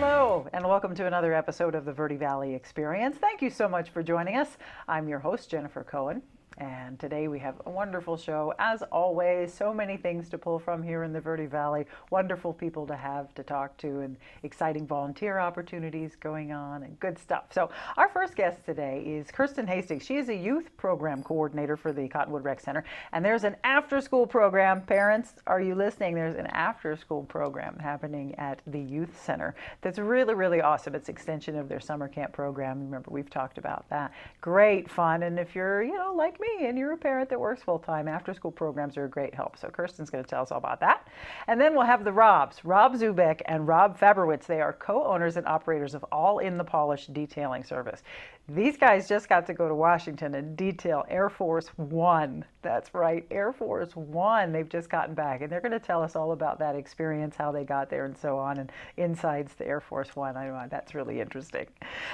Hello, and welcome to another episode of the Verde Valley Experience. Thank you so much for joining us. I'm your host, Jennifer Cohen, and today we have a wonderful show. As always, so many things to pull from here in the Verde Valley, wonderful people to have to talk to, and exciting volunteer opportunities going on, and good stuff. So our first guest today is Kirsten Hastings. She is a youth program coordinator for the Cottonwood Rec Center, and there's an after-school program. Parents, are you listening? There's an after-school program happening at the youth center that's really, really awesome. It's an extension of their summer camp program. Remember, we've talked about that. Great fun, and if you're, like me, and you're a parent that works full-time, after-school programs are a great help. So Kirsten's going to tell us all about that. And then we'll have the Robs, Rob Zubek and Rob Faberwitz. They are co-owners and operators of All in the Polish Detailing Service. These guys just got to go to Washington and detail Air Force One. That's right, Air Force One. They've just gotten back, and they're going to tell us all about that experience, how they got there and so on, and insides to Air Force One. I know that's really interesting.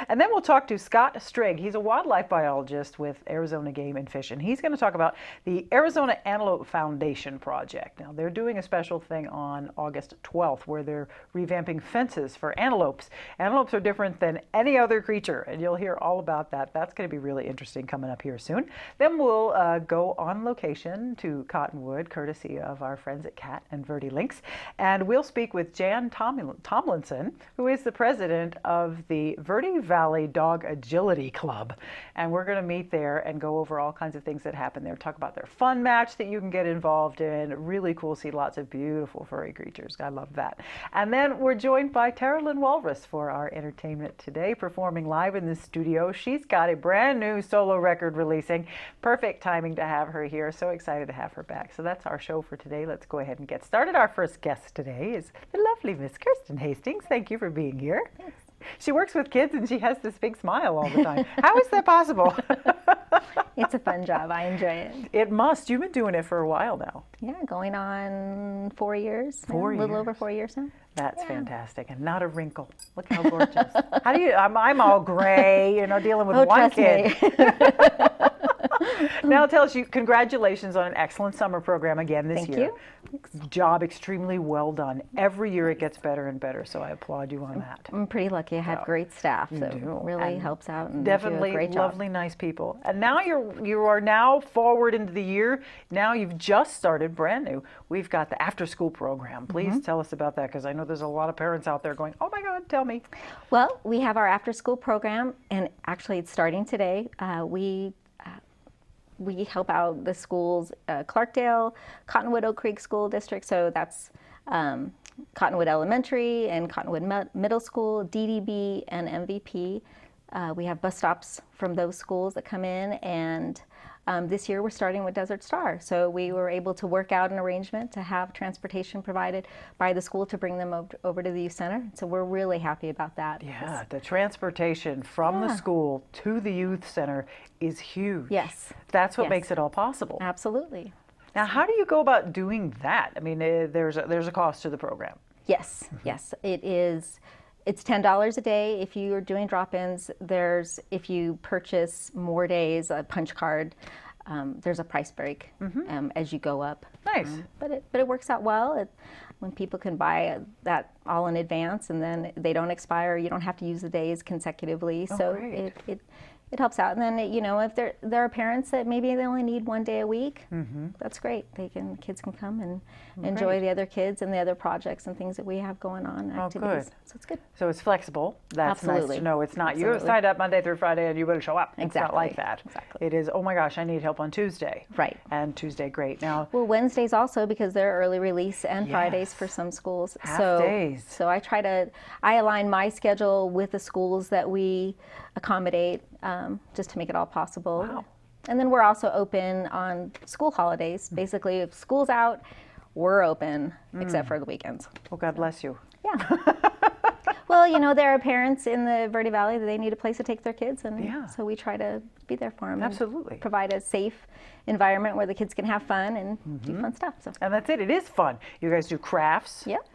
And then we'll talk to Scott Strague. He's a wildlife biologist with Arizona Game and Fish, and he's going to talk about the Arizona Antelope Foundation project. Now, they're doing a special thing on August 12th where they're revamping fences for antelopes. Antelopes are different than any other creature, and you'll hear all about that. That's going to be really interesting coming up here soon. Then we'll go on location to Cottonwood, courtesy of our friends at Cat and Verde Links, and we'll speak with Jan Tomlinson, who is the president of the Verde Valley Dog Agility Club, and we're going to meet there and go over all kinds of things that happen there. Talk about their fun match that you can get involved in. Really cool. See lots of beautiful furry creatures. I love that. And then we're joined by Tara Lynn Walrus for our entertainment today, performing live in the studio. She's got a brand new solo record releasing. Perfect timing to have her here. So excited to have her back. So that's our show for today. Let's go ahead and get started. Our first guest today is the lovely Miss Kirsten Hastings. Thank you for being here. Thanks. She works with kids and she has this big smile all the time. How is that possible? It's a fun job. I enjoy it. It must. You've been doing it for a while now. Yeah, going on 4 years. A little over 4 years now. That's fantastic, and not a wrinkle. Look how gorgeous. How do you? I'm all gray, dealing with one kid. Now tell us, congratulations on an excellent summer program again this year. Thank you. Job extremely well done. Every year it gets better and better, so I applaud you on that. I'm pretty lucky. I have great staff, so it really helps out. And definitely do a great lovely, job. Nice people. And now you are now forward into the year. Now you've just started brand new. We've got the after-school program. Please tell us about that, because I know there's a lot of parents out there going, "Oh my God, tell me." Well, we have our after-school program, and actually it's starting today. We help out the schools, Clarkdale, Cottonwood Oak Creek School District, so that's Cottonwood Elementary and Cottonwood Middle School, DDB, and MVP. We have bus stops from those schools that come in, and this year we're starting with Desert Star. So we were able to work out an arrangement to have transportation provided by the school to bring them over to the youth center. So we're really happy about that. Yeah, the transportation from the school to the youth center is huge. Yes. That's what makes it all possible. Absolutely. Now, how do you go about doing that? I mean, there's a cost to the program. Yes, yes, it is. It's $10 a day if you are doing drop-ins. If you purchase more days, a punch card, there's a price break as you go up. Nice. But it works out well. When people can buy that all in advance and then they don't expire, you don't have to use the days consecutively. So it helps out. And then, if there are parents that maybe they only need 1 day a week, that's great. Kids can come and enjoy the other kids and the other projects and things that we have going on, activities. Good. So it's good. So it's flexible. That's Absolutely. Nice to know. It's not you signed up Monday through Friday and you better show up. It's not like that. Exactly. It is, oh my gosh, I need help on Tuesday. Right. And Tuesday, great. Now, well, Wednesdays also, because they're early release, and Fridays for some schools. Half days. So I align my schedule with the schools that we accommodate, just to make it all possible. Wow. And then we're also open on school holidays. Basically, if school's out, we're open, except for the weekends. Oh, God bless you. Yeah. Well, there are parents in the Verde Valley that they need a place to take their kids, and so we try to be there for them. Absolutely. And provide a safe environment where the kids can have fun and do fun stuff. So. And that's it. It is fun. You guys do crafts. Yep.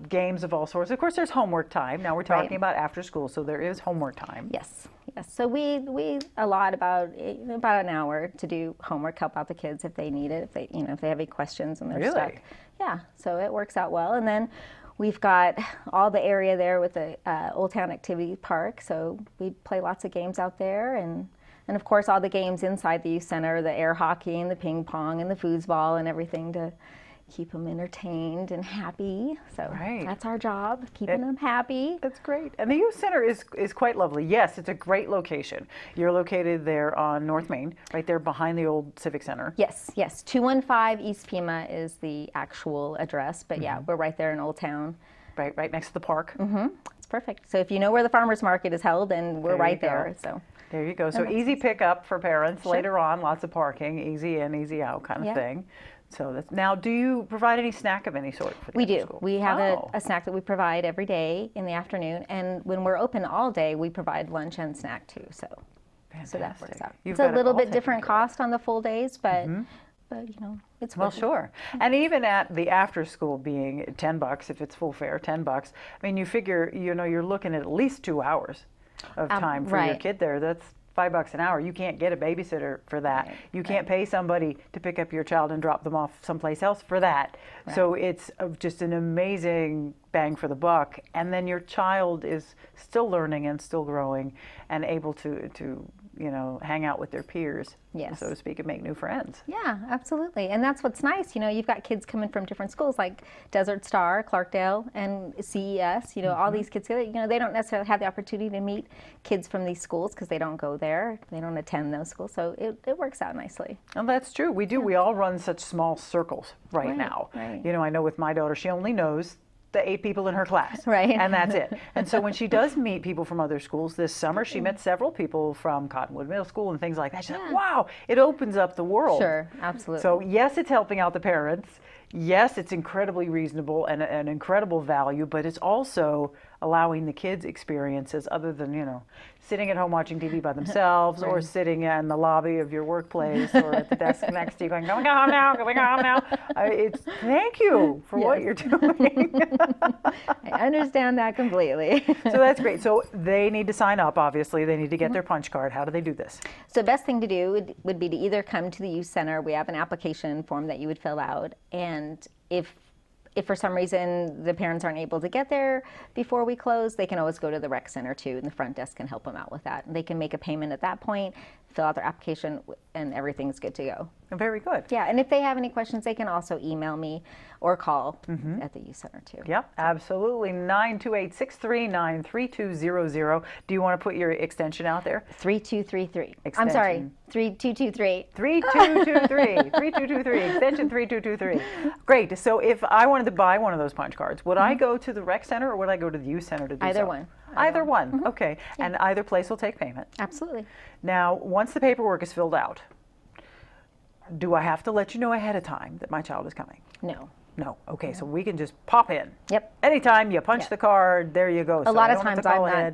Games of all sorts. Of course, there's homework time. Now we're talking about after school, so there is homework time. Yes, yes. So we allot about an hour to do homework, help out the kids if they need it, if they have any questions and they're stuck. Yeah. So it works out well, and then We've got all the area there with the Old Town Activity Park, so we play lots of games out there, and of course all the games inside the youth center, the air hockey and the ping pong and the foosball and everything to keep them entertained and happy. So that's our job, keeping them happy. That's great. And the youth center is quite lovely. Yes, it's a great location. You're located there on North Main, right there behind the old Civic Center. Yes, yes. 215 East Pima is the actual address, but yeah, we're right there in Old Town. Right next to the park. It's perfect. So if you know where the farmers market is held, then we're right there. So there you go. So easy pickup for parents later on, lots of parking, easy in, easy out kind of thing. So that's, now, do you provide any snack of any sort for the We do. school? We have a snack that we provide every day in the afternoon, and when we're open all day, we provide lunch and snack too. So that works out. It's a little bit different cost on the full days, but you know, it's well, sure. And even at the after school being $10 if it's full fare, $10. I mean, you figure, you know, you're looking at least 2 hours of time for your kid there. That's $5 an hour. You can't get a babysitter for that. You can't pay somebody to pick up your child and drop them off someplace else for that. So it's just an amazing bang for the buck. And then your child is still learning and still growing and able to you know, hang out with their peers, so to speak, and make new friends. Yeah, absolutely. And that's what's nice. You know, you've got kids coming from different schools like Desert Star, Clarkdale, and CES. You know, all these kids, you know, they don't necessarily have the opportunity to meet kids from these schools because they don't go there. They don't attend those schools. So it works out nicely. And that's true. We do. We all run such small circles right now. You know, I know with my daughter, she only knows the 8 people in her class, and that's it. And so when she does meet people from other schools this summer, she met several people from Cottonwood Middle School and things like that. She's like, wow, it opens up the world. Sure, absolutely. So yes, it's helping out the parents. Yes, it's incredibly reasonable and an incredible value, but it's also allowing the kids experiences other than, you know, sitting at home watching TV by themselves or sitting in the lobby of your workplace or at the desk next to you going home now, going home now. Thank you for what you're doing. I understand that completely. So that's great. So they need to sign up, obviously. They need to get their punch card. How do they do this? So the best thing to do would be to either come to the youth center. We have an application form that you would fill out, and if for some reason the parents aren't able to get there before we close, they can always go to the rec center too, and the front desk can help them out with that. They can make a payment at that point, fill out their application, and everything's good to go. Very good. Yeah, and if they have any questions, they can also email me or call at the youth center too. Yep, absolutely. 928-639-3200. Do you want to put your extension out there? 3233. I'm sorry, 3223. 3223. 3223. Extension 3223. Great. So if I wanted to buy one of those punch cards, would I go to the rec center or would I go to the youth center to do Either so? one. Either one. Okay. And either place will take payment. Absolutely. Now, once the paperwork is filled out, do I have to let you know ahead of time that my child is coming? No. No. Okay, so we can just pop in. Yep. Anytime you punch the card, there you go. A lot of times I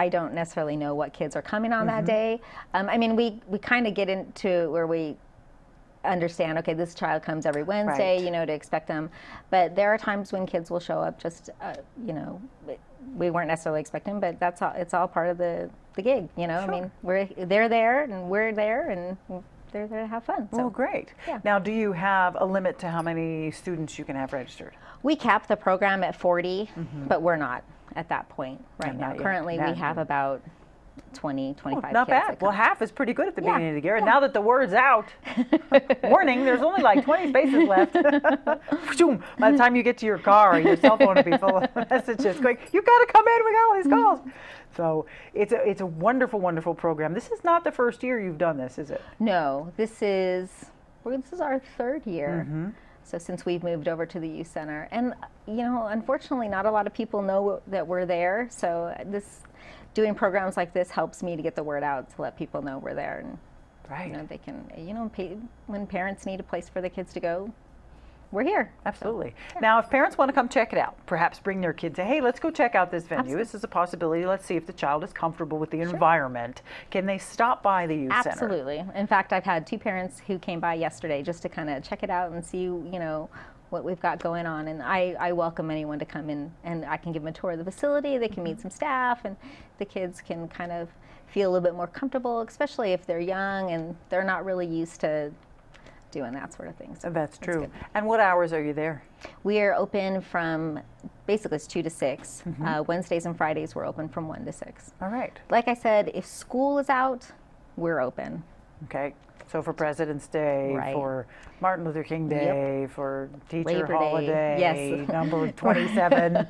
don't necessarily know what kids are coming on that day. I mean, we kind of get into where we understand, okay, this child comes every Wednesday, you know, to expect them. But there are times when kids will show up just, you know, we weren't necessarily expecting, but that's all, it's all part of the gig, you know. I mean, they're there and we're there and they're there to have fun. So. Well, great. Yeah. Now, do you have a limit to how many students you can have registered? We cap the program at 40, but we're not at that point right now. Currently, we have about 20, 25 not kids. Bad. Well, half is pretty good at the beginning of the year. And now that the word's out, warning, there's only like 20 spaces left. By the time you get to your car, your cell phone will be full of messages going, you've got to come in, we got all these calls. So it's a wonderful, wonderful program. This is not the first year you've done this, is it? No, this is our 3rd year. So since we've moved over to the youth center. And, you know, unfortunately, not a lot of people know that we're there. So doing programs like this helps me to get the word out to let people know we're there. And, you know, they can, you know, when parents need a place for the kids to go, we're here. Absolutely. So, now, if parents want to come check it out, perhaps bring their kids, say, hey, let's go check out this venue. Absolutely. This is a possibility. Let's see if the child is comfortable with the environment. Can they stop by the youth center? Absolutely. In fact, I've had 2 parents who came by yesterday just to kind of check it out and see, you know, what we've got going on. And I welcome anyone to come in, and I can give them a tour of the facility. They can meet some staff, and the kids can kind of feel a little bit more comfortable, especially if they're young and they're not really used to doing that sort of thing. So That's true. good. And what hours are you there? We are open from, basically it's 2 to 6. Wednesdays and Fridays we're open from 1 to 6. All right. Like I said, if school is out, we're open. Okay. So for President's Day, Right. for Martin Luther King Day, for Teacher Labor Day. Holiday, Yes. number 27,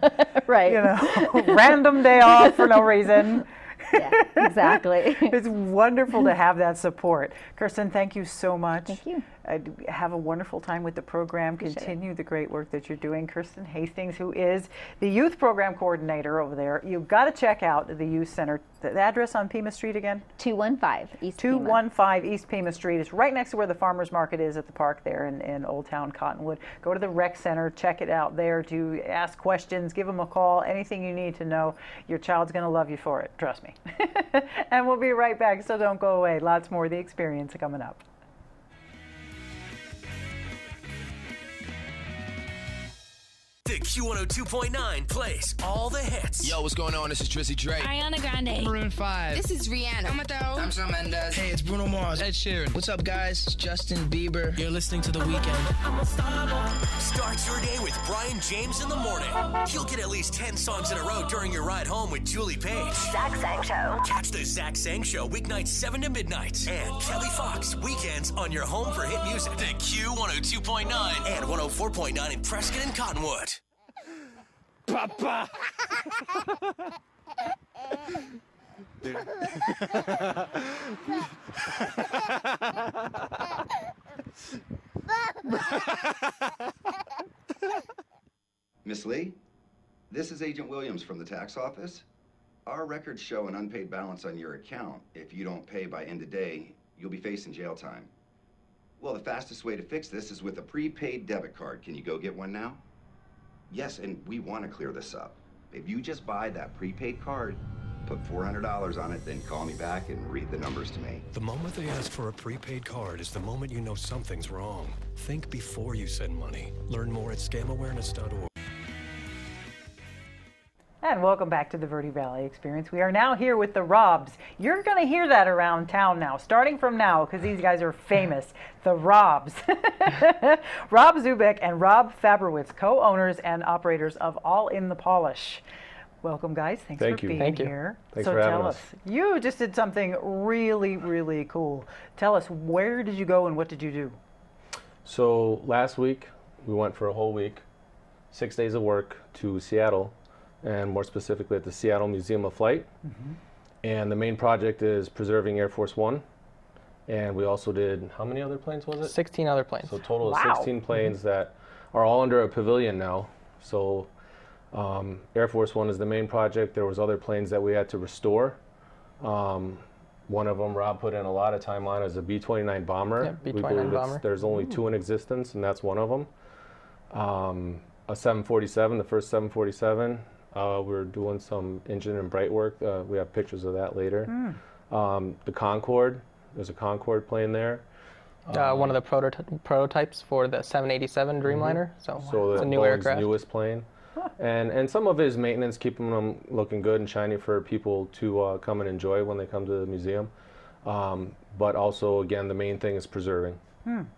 Right. you know, random day off for no reason. Yeah, exactly. It's wonderful to have that support. Kirsten, thank you so much. Thank you. Have a wonderful time with the program. Appreciate it. Continue the great work that you're doing. Kirsten Hastings, who is the youth program coordinator over there. You've got to check out the youth center. The address on Pima Street again? 215 East Pima. 215 East Pima Street. It's right next to where the farmers market is at the park there in Old Town Cottonwood. Go to the rec center, check it out there, to ask questions, give them a call, anything you need to know. Your child's going to love you for it, trust me. And we'll be right back, so don't go away. Lots more of the experience coming up. The Q102.9 plays all the hits. Yo, what's going on? This is Drizzy Drake. Ariana Grande. Maroon 5. This is Rihanna. I'm Shawn Mendes. Hey, it's Bruno Mars. Ed Sheeran. What's up, guys? It's Justin Bieber. You're listening to The Weeknd. Start your day with Brian James in the morning. You'll get at least 10 songs in a row during your ride home with Julie Page. Zach Sang Show. Catch the Zach Sang Show weeknights 7 to midnight. And Kelly Fox weekends on your home for hit music. The Q102.9 and 104.9 in Prescott and Cottonwood. Papa! Miss Lee, this is Agent Williams from the tax office. Our records show an unpaid balance on your account. If you don't pay by end of day, you'll be facing jail time. Well, the fastest way to fix this is with a prepaid debit card. Can you go get one now? Yes, and we want to clear this up. If you just buy that prepaid card, put $400 on it, then call me back and read the numbers to me. The moment they ask for a prepaid card is the moment you know something's wrong. Think before you send money. Learn more at scamowareness.org. And welcome back to the Verde Valley Experience. We are now here with the Robs. You're going to hear that around town now, starting from now, because these guys are famous. The Robs. Rob Zubek and Rob Fabrowitz, co-owners and operators of All in the Polish. Welcome, guys. Thanks for being here. Thanks so for having tell us. us, you just did something really, really cool. Tell us, where did you go and what did you do? So last week, we went for a whole week, 6 days of work to Seattle, and more specifically at the Seattle Museum of Flight. And the main project is preserving Air Force One. And we also did, how many other planes was it? 16 other planes. So a total of Wow. 16 planes that are all under a pavilion now. So Air Force One is the main project. There was other planes that we had to restore. One of them Rob put in a lot of time on is a B-29 bomber. Yeah, We B-29 believe bomber. there's only two in existence, and that's one of them. A 747, the first 747. We're doing some engine and bright work. We have pictures of that later. The Concorde, there's a Concorde plane there. One of the prototypes for the 787 Dreamliner. So it's the a new Boeing's aircraft. newest plane. And some of his maintenance, keeping them looking good and shiny for people to come and enjoy when they come to the museum. But also, again, the main thing is preserving.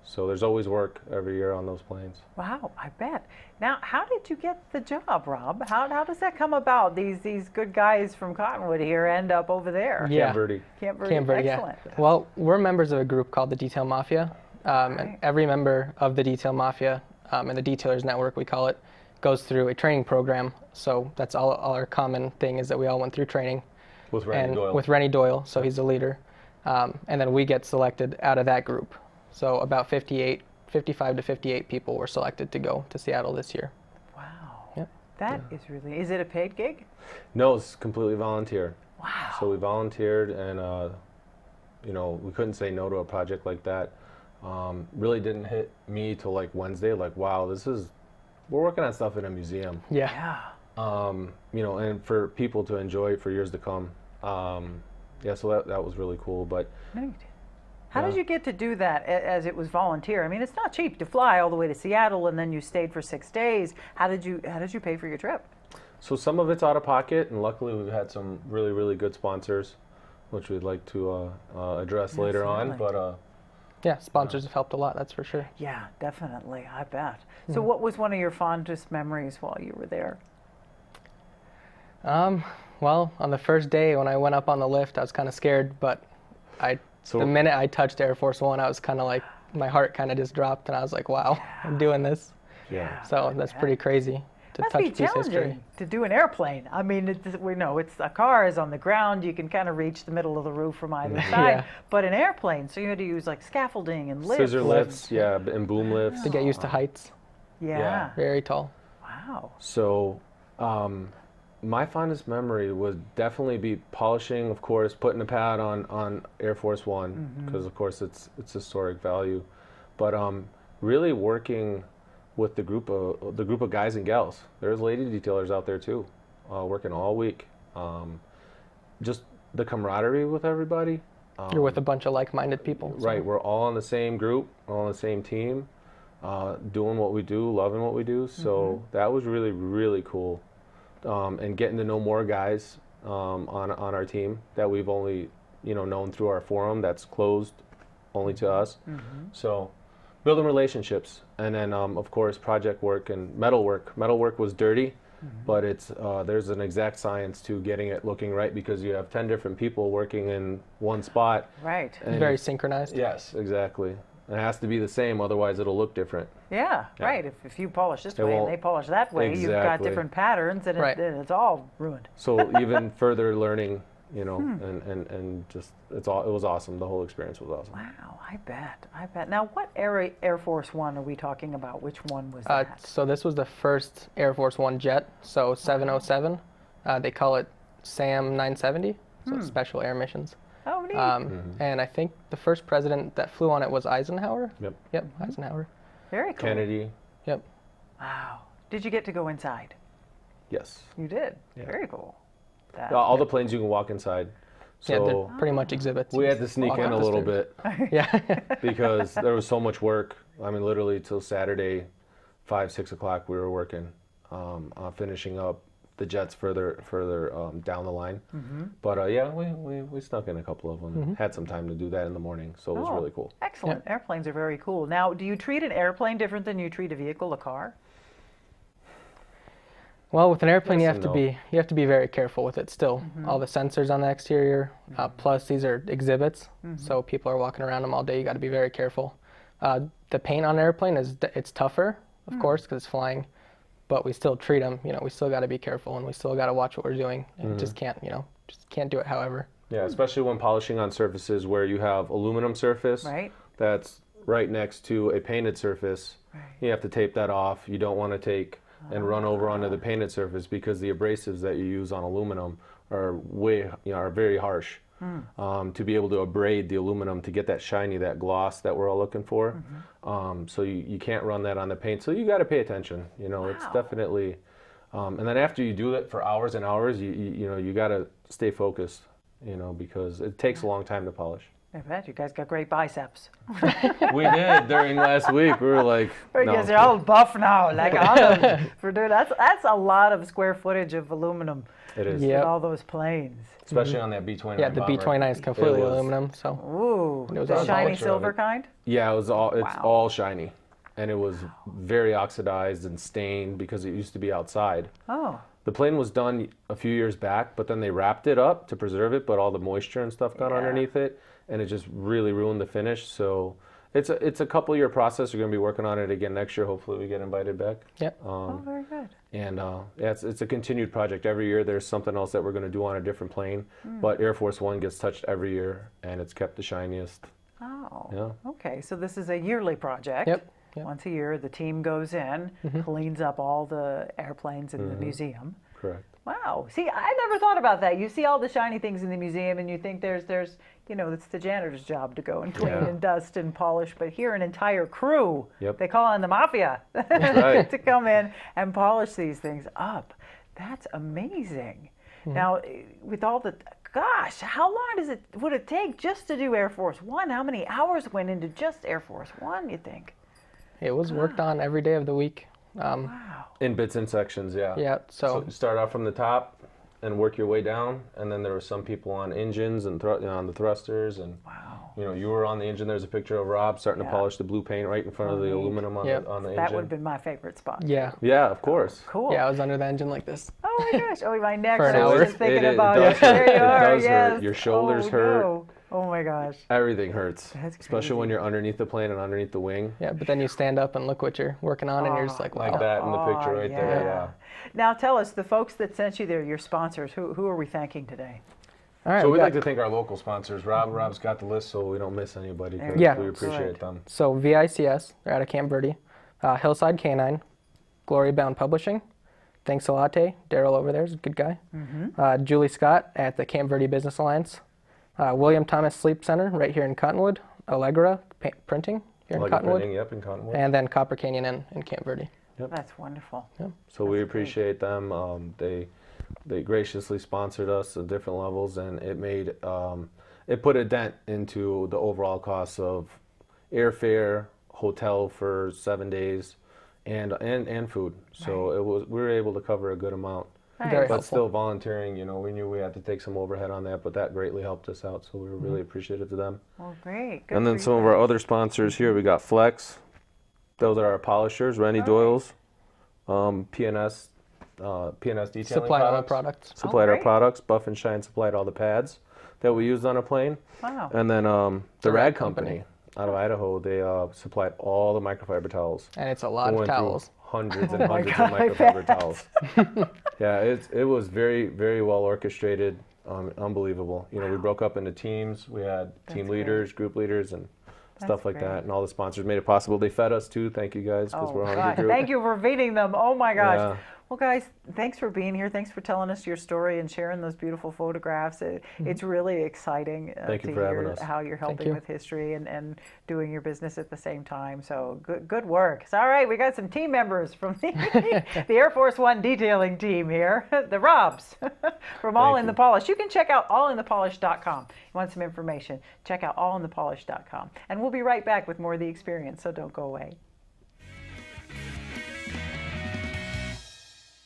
So there's always work every year on those planes. Wow, I bet. Now, how did you get the job, Rob? How does that come about? These good guys from Cottonwood here end up over there. Yeah. Camp Verde. Camp Verde, Camp Verde, excellent. yeah. Well, we're members of a group called the Detail Mafia. Right. And every member of the Detail Mafia, and the Detailers Network, we call it, goes through a training program. So that's all our common thing is that we all went through training. With Randy Doyle. With Rennie Doyle, so he's the leader. And then we get selected out of that group. So about 55 to 58 people were selected to go to Seattle this year. Wow. Yep. That is really, is it a paid gig? No, it's completely volunteer. Wow. So we volunteered, and you know, we couldn't say no to a project like that. Really didn't hit me till like Wednesday. Like, wow, we're working on stuff in a museum. Yeah. You know, and for people to enjoy for years to come. Yeah, so that was really cool. But Neat. How did you get to do that as it was volunteer? I mean, it's not cheap to fly all the way to Seattle and then you stayed for 6 days. How did you pay for your trip? so some of it's out of pocket, and luckily we've had some really, really good sponsors, which we'd like to address later on. Absolutely. But Yeah, sponsors have helped a lot, that's for sure. Yeah, definitely. I bet. So what was one of your fondest memories while you were there? Well, on the first day when I went up on the lift, I was kind of scared, but the minute I touched Air Force One, I was kind of like, my heart kind of just dropped, and I was like, wow, I'm doing this. Yeah. So that's pretty crazy to Must touch be piece history. challenging to do an airplane. I mean, we know it's a car is on the ground. You can kind of reach the middle of the roof from either side. But an airplane, so you had to use like scaffolding and lifts. Scissor lifts, yeah, and boom lifts. To get used to heights. Yeah. Very tall. Wow. So, my fondest memory would definitely be polishing, of course, putting a pad on Air Force One, because of course it's historic value, but really working with the group of guys and gals. There's lady detailers out there too, working all week. Just the camaraderie with everybody. You're with a bunch of like-minded people. So. Right, we're all in the same group, all on the same team, doing what we do, loving what we do. So that was really, really cool. And getting to know more guys on our team that we've only known through our forum that's closed only to us. So building relationships, and then of course project work and metal work. Metal work was dirty, but it's there's an exact science to getting it looking right, because you have 10 different people working in one spot. Right. It's very synchronized. Yes, exactly. It has to be the same, otherwise it'll look different. Yeah, right. If you polish this way and they polish that way, you've got different patterns, and it's all ruined. So even further learning, and just it was awesome. The whole experience was awesome. Wow, I bet. Now, what Air Force One are we talking about? Which one was that? So this was the first Air Force One jet, so 707. They call it SAM 970, so it's Special Air Missions. Oh, neat. And I think the first president that flew on it was Eisenhower. Yep. Eisenhower. Very cool. Kennedy. Yep. Wow. Did you get to go inside? Yes. You did? Yeah. Very cool. All the planes you can walk inside. So yeah, they're pretty much exhibits. We had to sneak in a little bit. Yeah. Because there was so much work. I mean, literally till Saturday, 5, 6 o'clock, we were working, finishing up the jets further down the line. But yeah, we snuck in a couple of them. Had some time to do that in the morning, so it was really cool. Excellent. Airplanes are very cool. Now, do you treat an airplane different than you treat a vehicle, a car? Well, with an airplane, you have to be very careful with it still. All the sensors on the exterior, plus these are exhibits, so people are walking around them all day. You got to be very careful. The paint on an airplane it's tougher, of course, because it's flying, but we still treat them. We still got to be careful, and we still got to watch what we're doing. And just can't do it however. Yeah, especially when polishing on surfaces where you have aluminum surface that's right next to a painted surface. You have to tape that off. You don't want to take and run over onto the painted surface, because the abrasives that you use on aluminum are very harsh. To be able to abrade the aluminum to get that shiny, that gloss that we're all looking for. So you can't run that on the paint. So you got to pay attention. It's definitely, and then after you do it for hours and hours, you got to stay focused, because it takes a long time to polish. I bet you guys got great biceps. We did during last week. We were like, you guys are all buff now. Like for doing that's a lot of square footage of aluminum. It is. With all those planes. Especially on that B-29. Yeah, the B-29 is completely aluminum. So. Ooh, it was the shiny silver kind. Yeah, it's all shiny, and it was very oxidized and stained because it used to be outside. Oh. The plane was done a few years back, but then they wrapped it up to preserve it, but all the moisture and stuff got underneath it, and it just really ruined the finish. So it's a couple-year process. We're going to be working on it again next year. Hopefully we get invited back. Yep. Very good. And it's a continued project. Every year there's something else that we're going to do on a different plane, but Air Force One gets touched every year, and it's kept the shiniest. Oh. Yeah. Okay, so this is a yearly project. Yep. Once a year, the team goes in, cleans up all the airplanes in the museum. Correct. Wow. See, I never thought about that. You see all the shiny things in the museum, and you think there's it's the janitor's job to go and clean and dust and polish. But here, an entire crew, they call in the mafia to come in and polish these things up. That's amazing. Now, with all the, gosh, how long would it take just to do Air Force One? How many hours went into just Air Force One, you think? It was worked on every day of the week. Wow. In bits and sections, yeah. Yeah, so you start off from the top and work your way down, and then there were some people on engines and on the thrusters, and You know, you were on the engine. There's a picture of Rob starting to polish the blue paint right in front of the aluminum on the engine. That would have been my favorite spot. Yeah. Yeah, of course. Cool. Yeah, I was under the engine like this. Oh my gosh. Oh, my neck For an hurts hour. just thinking It about does it. There you are. does Yes. hurt. Your shoulders hurt. No. Oh my gosh. Everything hurts. That's especially when crazy. you're underneath the plane and underneath the wing. Yeah, but then you stand up and look what you're working on, and you're just like, wow. Like that in the picture right there. Yeah. Now tell us, the folks that sent you there, your sponsors, who are we thanking today? All right, So we we'd got- like to thank our local sponsors. Rob's got the list, so we don't miss anybody. 'Cause Yeah. we appreciate them. So VICS, they're out of Camp Verde. Hillside Canine, Glory Bound Publishing, Thanks a Latte, Daryl over there is a good guy. Julie Scott at the Camp Verde Business Alliance. William Thomas Sleep Center right here in Cottonwood. Allegra Printing here in Like Cottonwood. printing, yep, in Cottonwood. And then Copper Canyon Inn in Camp Verde. That's wonderful. So we appreciate them. They graciously sponsored us at different levels, and it made it put a dent into the overall cost of airfare, hotel for 7 days, and food. So we were able to cover a good amount. Very But helpful. still volunteering, you know, we knew we had to take some overhead on that, but that greatly helped us out. So we were really appreciative to them. Well, great. Good And then for some you of our guys. other sponsors here, we got Flex. Those are our polishers, Rennie Doyle's, PNS detailing Supplied all the products. Supplied our great. products. Buff and Shine supplied all the pads that we used on a plane. Wow. And then the Rag Rag Company out of Idaho, they supplied all the microfiber towels. And it's a lot We of went through towels. Hundreds and hundreds God, I of microfiber bet. towels. Yeah, it was very, very well orchestrated. Unbelievable. You know, we broke up into teams. We had team leaders, group leaders, and stuff like great. that. And all the sponsors made it possible. They fed us too. Thank you guys, because we're a hungry God. group. Thank you for feeding them. Oh my gosh. Yeah. Well, guys, thanks for being here. Thanks for telling us your story and sharing those beautiful photographs. It's really exciting Thank to you for having hear us. how you're helping you. with history and doing your business at the same time. So good work. So, all right, we got some team members from the Air Force One detailing team here, the Robs from All in the Polish. You can check out allinthepolish.com. You want some information, check out allinthepolish.com. And we'll be right back with more of the experience, so don't go away.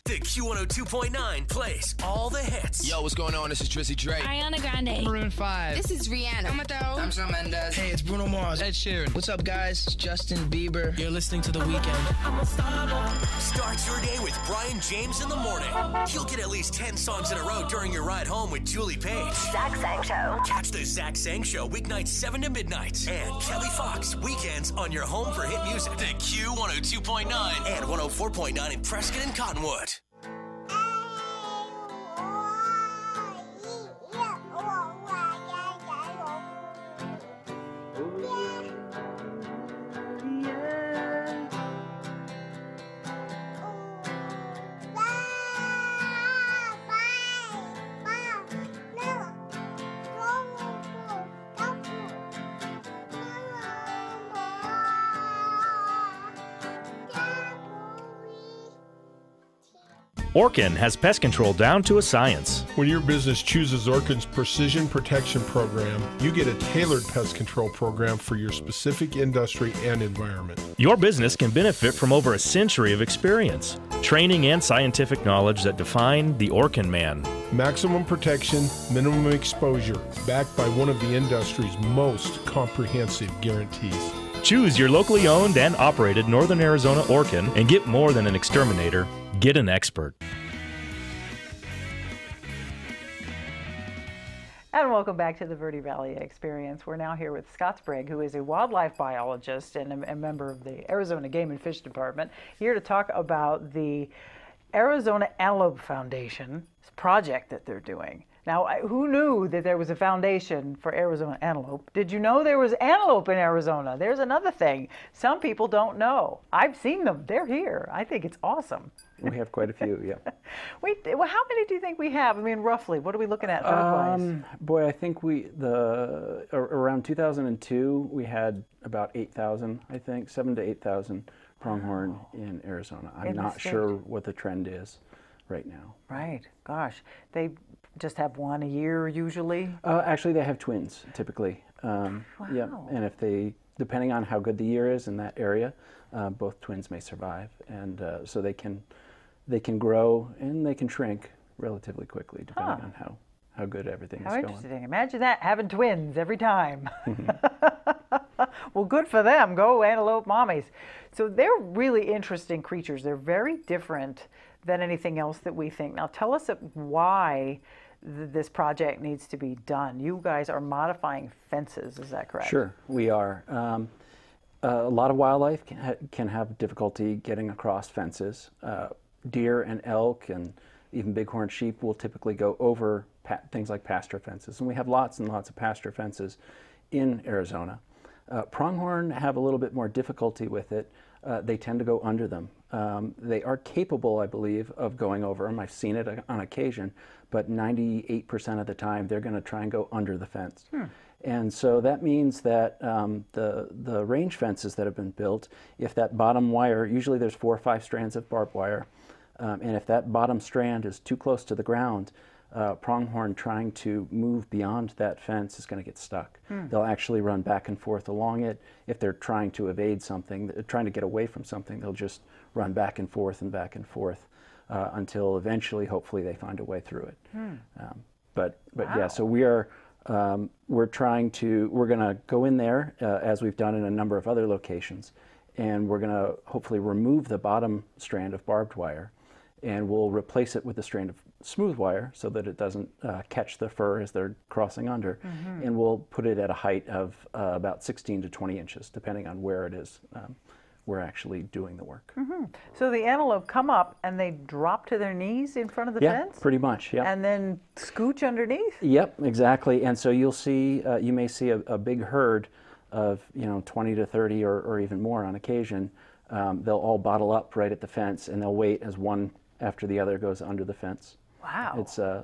The Q102.9 plays all the hits. Yo, what's going on? This is Drizzy Drake. Ariana Grande. Maroon 5. This is Rihanna. I'm Shawn Mendes. Hey, it's Bruno Mars. Ed Sheeran. What's up, guys? It's Justin Bieber. You're listening to The Weeknd. Start your day with Brian James in the morning. You'll get at least 10 songs in a row during your ride home with Julie Page. Zach Sang Show. Catch the Zach Sang Show weeknights 7 to midnight. And Kelly Fox weekends on your home for hit music. The Q102.9 and 104.9 in Prescott and Cottonwood. Orkin has pest control down to a science. When your business chooses Orkin's Precision Protection Program, you get a tailored pest control program for your specific industry and environment. Your business can benefit from over a century of experience, training, and scientific knowledge that define the Orkin man. Maximum protection, minimum exposure, backed by one of the industry's most comprehensive guarantees. Choose your locally owned and operated Northern Arizona Orkin and get more than an exterminator. Get an expert. And welcome back to the Verde Valley Experience. We're now here with Scott Strague, who is a wildlife biologist and a member of the Arizona Game and Fish Department, here to talk about the Arizona Antelope Foundation project that they're doing. Now, who knew that there was a foundation for Arizona antelope? Did you know there was antelope in Arizona? There's another thing. Some people don't know. I've seen them. They're here. I think it's awesome. We have quite a few, yeah. Well, how many do you think we have? I mean, roughly, what are we looking at herd-wise? Boy, I think around 2002, we had about 8,000, I think, 7,000 to 8,000 pronghorn in Arizona. I'm not sure what the trend is right now. Right. Gosh, they just have one a year usually? Actually, they have twins, typically. Wow. Yeah, and if they, depending on how good the year is in that area, both twins may survive. And so they can grow and they can shrink relatively quickly, depending on how good everything is How going. interesting. Imagine that, having twins every time. Well, good for them. Go antelope mommies. So they're really interesting creatures. They're very different than anything else that we think. Now tell us why this project needs to be done. You guys are modifying fences, is that correct? Sure, we are. A lot of wildlife can have difficulty getting across fences. Deer and elk and even bighorn sheep will typically go over things like pasture fences. And we have lots and lots of pasture fences in Arizona. Pronghorn have a little bit more difficulty with it. They tend to go under them. They are capable, I believe, of going over them. I've seen it on occasion, but 98% of the time they're going to try and go under the fence. And so that means that the range fences that have been built, if that bottom wire, usually there's 4 or 5 strands of barbed wire, and if that bottom strand is too close to the ground, pronghorn trying to move beyond that fence is going to get stuck. They'll actually run back and forth along it. If they're trying to evade something, trying to get away from something, they'll just run back and forth until eventually, hopefully, they find a way through it. But wow. Yeah, so we're going to go in there as we've done in a number of other locations, and we're going to hopefully remove the bottom strand of barbed wire, and we'll replace it with a strand of smooth wire so that it doesn't catch the fur as they're crossing under, and we'll put it at a height of about 16 to 20 inches, depending on where it is we're actually doing the work. So the antelope come up and they drop to their knees in front of the fence? Yeah, pretty much, yeah. And then scooch underneath? Yep, exactly. And so you'll see, you may see a big herd of 20 to 30 or even more on occasion. They'll all bottle up right at the fence, and they'll wait as one after the other goes under the fence. Wow.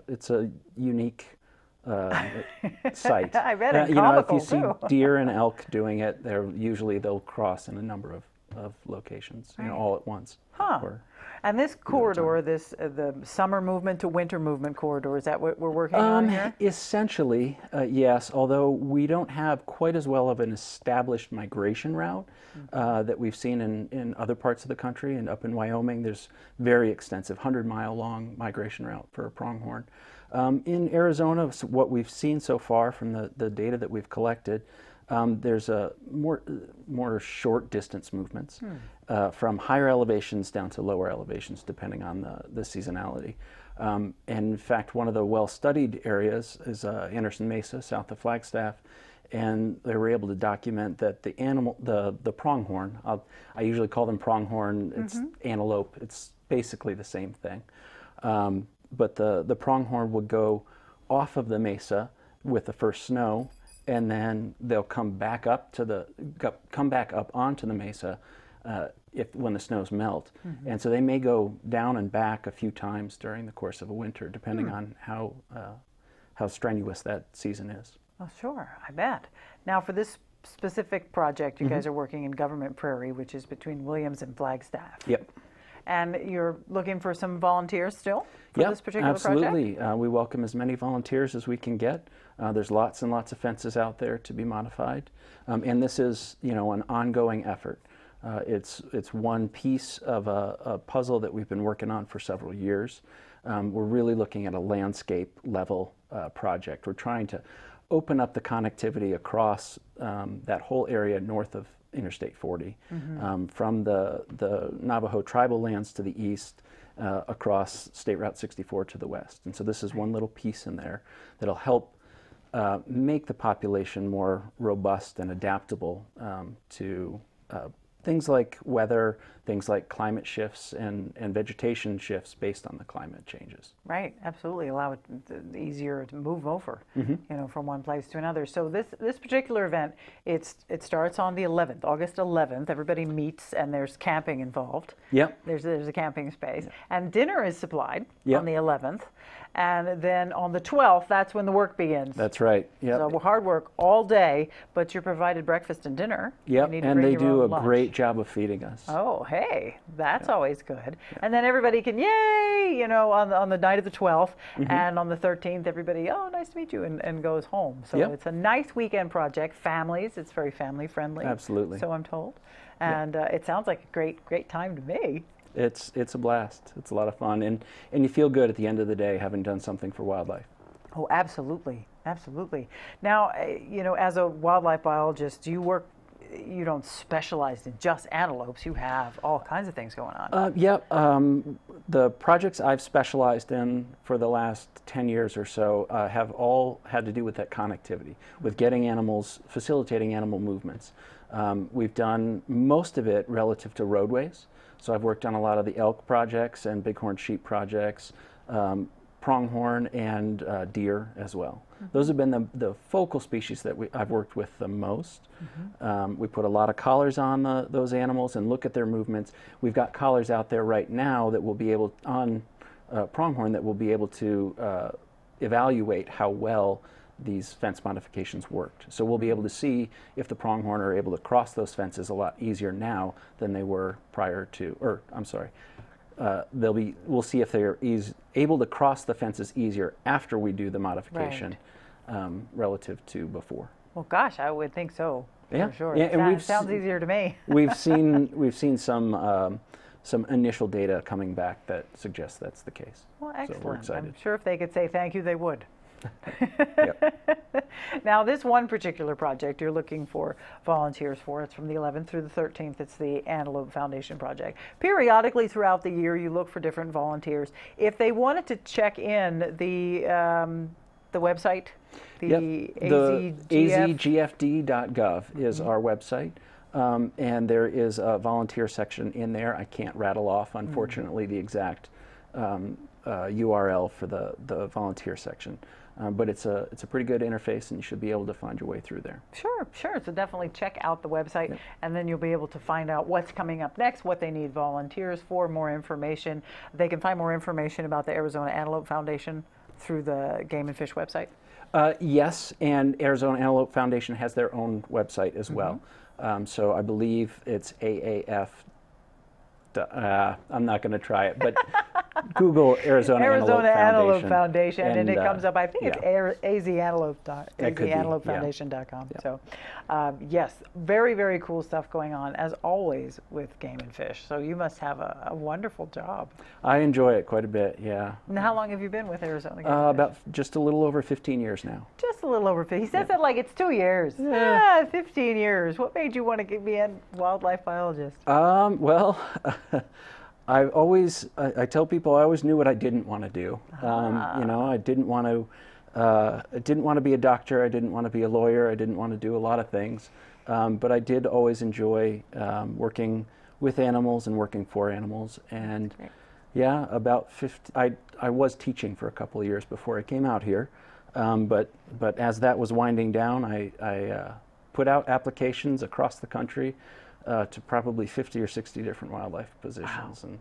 It's a unique sight. I bet it's if you see too. deer and elk doing it, they'll cross in a number of locations, all at once. And this corridor, the summer movement to winter movement corridor, is that what we're working on here? Essentially, yes, although we don't have quite as well of an established migration route that we've seen in other parts of the country. And up in Wyoming, there's very extensive 100-mile long migration route for a pronghorn. In Arizona, what we've seen so far from the data that we've collected, there's more short distance movements from higher elevations down to lower elevations, depending on the seasonality. And in fact, one of the well-studied areas is Anderson Mesa, south of Flagstaff, and they were able to document that the pronghorn, I usually call them pronghorn, it's antelope, it's basically the same thing. But the pronghorn would go off of the mesa with the first snow, and then they'll come back up onto the mesa when the snows melt. And so they may go down and back a few times during the course of a winter, depending on how strenuous that season is. Oh, sure, I bet. Now, for this specific project, you guys are working in Government Prairie, which is between Williams and Flagstaff. Yep. And you're looking for some volunteers still for this particular absolutely. project? We welcome as many volunteers as we can get. There's lots and lots of fences out there to be modified. And this is, an ongoing effort. It's one piece of a puzzle that we've been working on for several years. We're really looking at a landscape level project. We're trying to open up the connectivity across that whole area north of Interstate 40, from the Navajo tribal lands to the east, across State Route 64 to the west. And so this is one little piece in there that'll help make the population more robust and adaptable to things like weather, things like climate shifts and vegetation shifts based on the climate changes. Right, absolutely. Allow it easier to move over, from one place to another. So this particular event, it starts on the 11th, August 11th. Everybody meets and there's camping involved. Yep. There's a camping space. And dinner is supplied on the 11th. And then on the 12th, that's when the work begins. That's right. Yep. So hard work all day, but you're provided breakfast and dinner. Yep, and they do a great job of feeding us. Oh, hey, that's always good. And then everybody can, yay, on the night of the 12th, and on the 13th, everybody, oh, nice to meet you, and goes home. So it's a nice weekend project. Families, it's very family friendly. Absolutely. So I'm told. And it sounds like a great time to me. It's a blast. It's a lot of fun, and you feel good at the end of the day having done something for wildlife. Oh, absolutely, absolutely. Now, you know, as a wildlife biologist, you don't specialize in just antelopes. You have all kinds of things going on. The projects I've specialized in for the last 10 years or so have all had to do with that connectivity, with getting animals, facilitating animal movements. We've done most of it relative to roadways. So I've worked on a lot of the elk projects and bighorn sheep projects, pronghorn and deer as well. Those have been the focal species that I've worked with the most. We put a lot of collars on those animals and look at their movements. We've got collars out there right now that will be able, on pronghorn, that will be able to evaluate how well these fence modifications worked. So we'll be able to see if the pronghorn are able to cross those fences a lot easier now than they were prior to, or I'm sorry, we'll see if they're able to cross the fences easier after we do the modification, relative to before. Well, gosh, I would think so. Yeah, for sure. Yeah, and It sounds easier to me. we've seen some initial data coming back that suggests that's the case. Well, excellent. So we're excited. I'm sure if they could say thank you, they would. Yep. Now, this one particular project you're looking for volunteers for. It's from the 11th through the 13th. It's the Antelope Foundation project. Periodically throughout the year, you look for different volunteers. If they wanted to check in the website, the azgfd.gov is our website. And there is a volunteer section in there. I can't rattle off, unfortunately, the exact URL for the volunteer section. But it's a pretty good interface, and you should be able to find your way through there. Sure. So definitely check out the website, and then you'll be able to find out what's coming up next, what they need volunteers for, more information. They can find more information about the Arizona Antelope Foundation through the Game and Fish website. Yes, and Arizona Antelope Foundation has their own website as well. So I believe it's AAF. I'm not going to try it, but Google Arizona Antelope Foundation, and it comes up. I think it's azantelopefoundation.com. Yeah. So, yes, very, very cool stuff going on, as always, with Game and Fish. So you must have a wonderful job. I enjoy it quite a bit, yeah. And how long have you been with Arizona Game and Fish? About just a little over 15 years now. Just a little over 15. He says it like it's 2 years. Yeah, 15 years. What made you want to be a wildlife biologist? Well, I tell people I always knew what I didn't want to do. You know, I didn't want to be a doctor. I didn't want to be a lawyer. I didn't want to do a lot of things. But I did always enjoy working with animals and working for animals. And yeah, about 50, I was teaching for a couple of years before I came out here. But as that was winding down, I put out applications across the country to probably 50 or 60 different wildlife positions. Wow.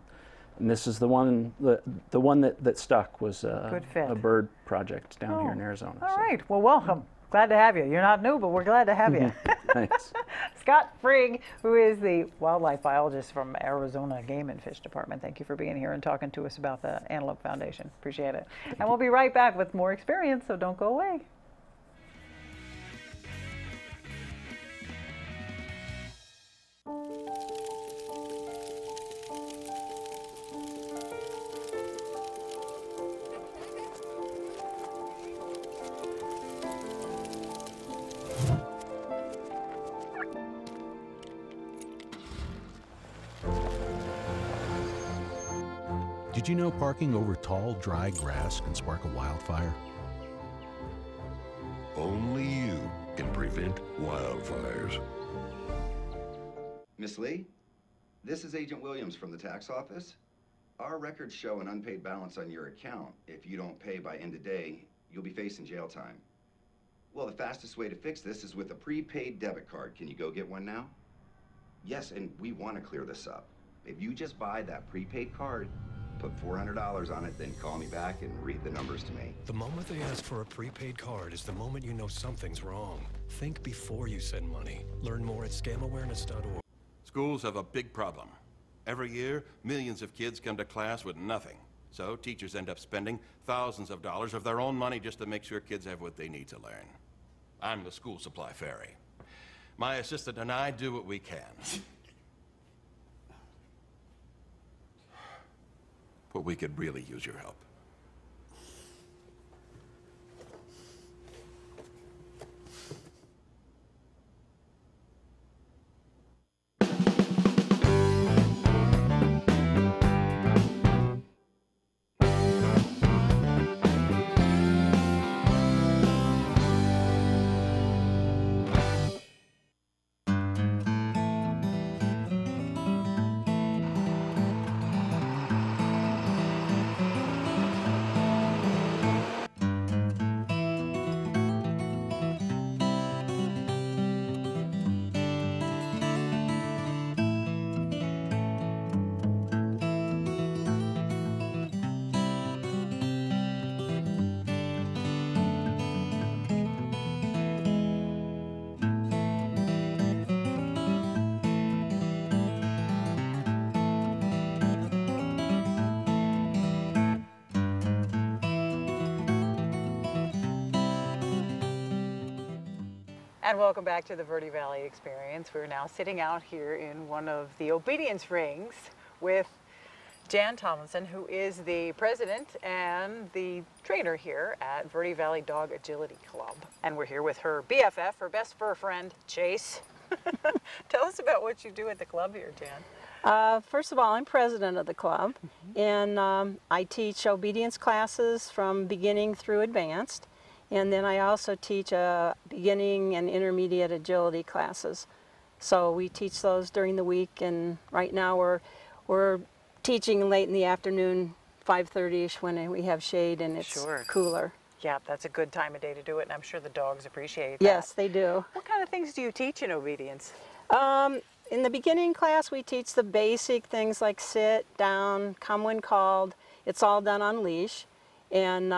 And this is the one that stuck was Good fit. a bird project down here in Arizona. All right. Well, welcome. Glad to have you. You're not new, but we're glad to have you. Thanks. Scott Strague, who is the wildlife biologist from Arizona Game and Fish Department. Thank you for being here and talking to us about the Antelope Foundation. Appreciate it. And we'll be right back with more experience, so don't go away. Did you know parking over tall, dry grass can spark a wildfire? Only you can prevent wildfires. Miss Lee, this is Agent Williams from the tax office. Our records show an unpaid balance on your account. If you don't pay by end of day, you'll be facing jail time. Well, the fastest way to fix this is with a prepaid debit card. Can you go get one now? Yes, and we want to clear this up. If you just buy that prepaid card, put $400 on it, then call me back and read the numbers to me. The moment they ask for a prepaid card is the moment you know something's wrong. Think before you send money. Learn more at scamowareness.org. Schools have a big problem. Every year, millions of kids come to class with nothing. So teachers end up spending thousands of dollars of their own money just to make sure kids have what they need to learn. I'm the school supply fairy. My assistant and I do what we can. But we could really use your help. And welcome back to the Verde Valley Experience. We're now sitting out here in one of the obedience rings with Jan Tomlinson, who is the president and the trainer here at Verde Valley Dog Agility Club. And we're here with her BFF, her best fur friend, Chase. Tell us about what you do at the club here, Jan. First of all, I'm president of the club, and I teach obedience classes from beginning through advanced. And then I also teach beginning and intermediate agility classes. So we teach those during the week, and right now we're teaching late in the afternoon, 5:30ish, when we have shade and it's cooler. Yeah, that's a good time of day to do it, and I'm sure the dogs appreciate that. Yes, they do. What kind of things do you teach in obedience? In the beginning class, we teach the basic things like sit, down, come when called. It's all done on leash. And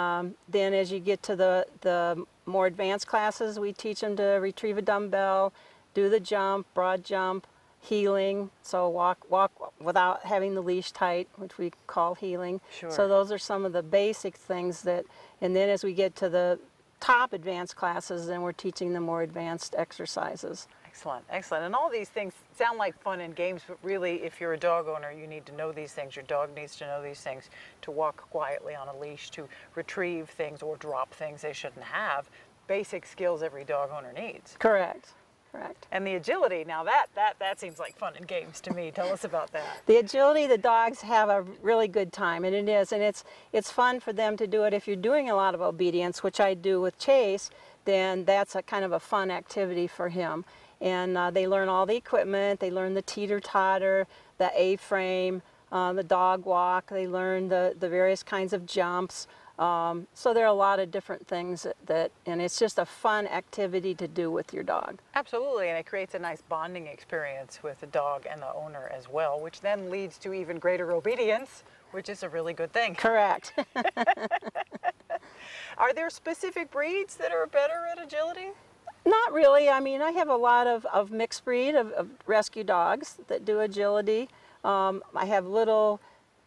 then as you get to the more advanced classes, we teach them to retrieve a dumbbell, do the jump, broad jump, heeling, so walk without having the leash tight, which we call heeling. Sure. So those are some of the basic things that, and then as we get to the top advanced classes, then we're teaching the more advanced exercises. Excellent, excellent. And all these things sound like fun and games, but really, if you're a dog owner, you need to know these things. Your dog needs to know these things to walk quietly on a leash, to retrieve things or drop things they shouldn't have. Basic skills every dog owner needs. Correct, correct. And the agility, now that seems like fun and games to me. Tell us about that. The agility, the dogs have a really good time, and it is. And it's fun for them to do it. If you're doing a lot of obedience, which I do with Chase, then that's a kind of a fun activity for him. And they learn all the equipment, they learn the teeter-totter, the A-frame, the dog walk, they learn the various kinds of jumps. So there are a lot of different things and it's just a fun activity to do with your dog. Absolutely, and it creates a nice bonding experience with the dog and the owner as well, which then leads to even greater obedience, which is a really good thing. Correct. Are there specific breeds that are better at agility? Not really. I mean, I have a lot of mixed breed of rescue dogs that do agility. I have little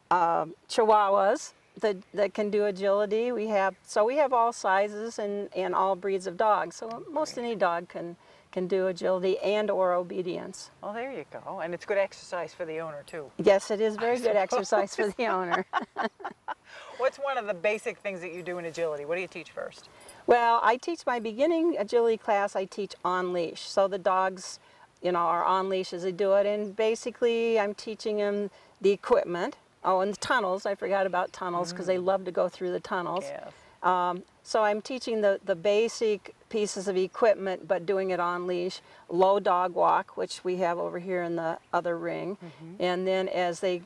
Chihuahuas that can do agility. We have all sizes and all breeds of dogs. So most any dog can do agility and or obedience. Well, there you go. And it's good exercise for the owner too. Yes, it is very good exercise for the owner. What's one of the basic things that you do in agility? What do you teach first? Well, I teach my beginning agility class, I teach on leash. So the dogs, are on leash as they do it. And basically, I'm teaching them the equipment. Oh, and the tunnels. I forgot about tunnels because they love to go through the tunnels. Yes. So I'm teaching the basic pieces of equipment, but doing it on leash. Low dog walk, which we have over here in the other ring. And then as they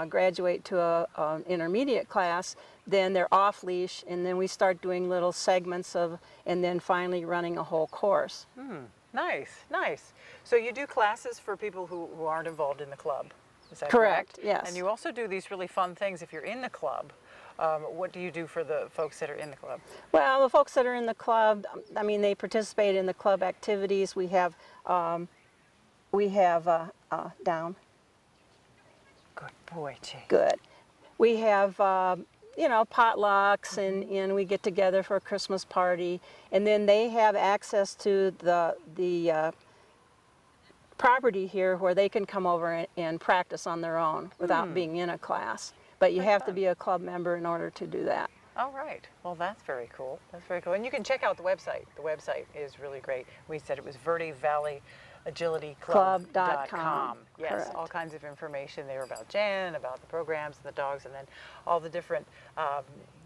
graduate to an intermediate class, then they're off leash, and then we start doing little segments and then finally running a whole course. Nice, nice. So you do classes for people who aren't involved in the club, is that correct? Correct, yes. And you also do these really fun things if you're in the club. What do you do for the folks that are in the club? Well, the folks that are in the club, I mean, they participate in the club activities. We have down. Good boy, Chase. Good. We have, potlucks and we get together for a Christmas party. And then they have access to the property here where they can come over and practice on their own without being in a class. But you have to be a club member in order to do that. All right. Well, that's very cool. That's very cool. And you can check out the website. The website is really great. We said it was Verde Valley agilityclub.com. Yes, Correct. All kinds of information there about Jan, about the programs and the dogs, and then all the different